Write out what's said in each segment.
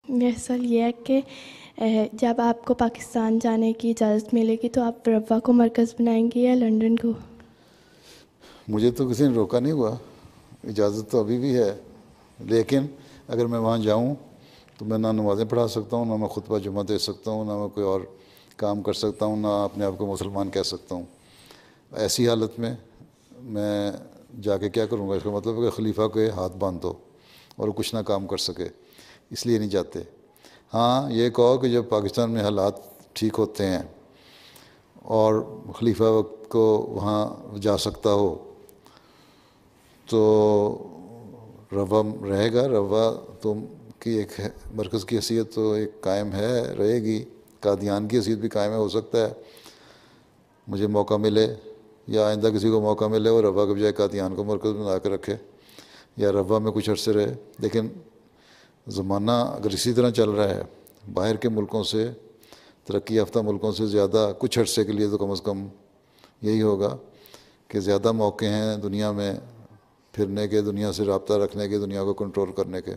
میرا سوال یہ ہے کہ جب آپ کو پاکستان جانے کی اجازت ملے گی تو آپ روا کو مرکز بنائیں گے یا لنڈن کو؟ مجھے تو کسی نے روکا نہیں ہوا، اجازت تو ابھی بھی ہے، لیکن اگر میں وہاں جاؤں تو میں نہ نمازیں پڑھا سکتا ہوں، نہ میں خطبہ جمعہ دے سکتا ہوں، نہ میں کوئی اور کام کر سکتا ہوں، نہ اپنے آپ کو مسلمان کہہ سکتا ہوں۔ ایسی حالت میں میں جا کے کیا کروں گا؟ اس کا مطلب ہے کہ خلیفہ کے ہاتھ باندھ دو اور وہ کچھ نہ کام کر سکے، اس لیے نہیں جاتے۔ ہاں یہ کہو کہ جب پاکستان میں حالات ٹھیک ہوتے ہیں اور خلیفہ کو وہاں جا سکتا ہو تو روا رہے گا۔ روا تو کی ایک مرکز کی حیثیت تو ایک قائم ہے، رہے گی۔ قادیان کی حیثیت بھی قائم ہے، ہو سکتا ہے مجھے موقع ملے یا آئندہ کسی کو موقع ملے اور روا کے بجائے قادیان کو مرکز بنا کے رکھے یا روا میں کچھ عرصے رہے۔ لیکن زمانہ اگر اسی طرح چل رہا ہے، باہر کے ملکوں سے، ترقی یافتہ ملکوں سے زیادہ کچھ عرصے کے لیے تو کم از کم یہی ہوگا کہ زیادہ موقع ہیں دنیا میں پھرنے کے، دنیا سے رابطہ رکھنے کے، دنیا کو کنٹرول کرنے کے،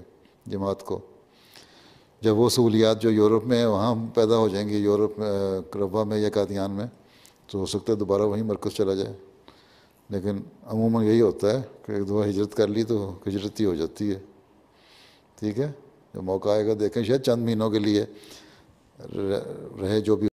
جماعت کو۔ جب وہ سہولیات جو یورپ میں ہیں وہاں پیدا ہو جائیں گی، یورپ میں، روا میں یا قادیان میں، تو ہو سکتا ہے دوبارہ وہیں مرکز چلا جائے۔ لیکن عموماً یہی ہوتا ہے کہ ایک دفعہ ہجرت کر لی تو ہجرت ہی ہو جاتی ہے۔ ٹھیک ہے، جب موقع آئے گا دیکھیں، شاید چند مہینوں کے لیے رہے جو بھی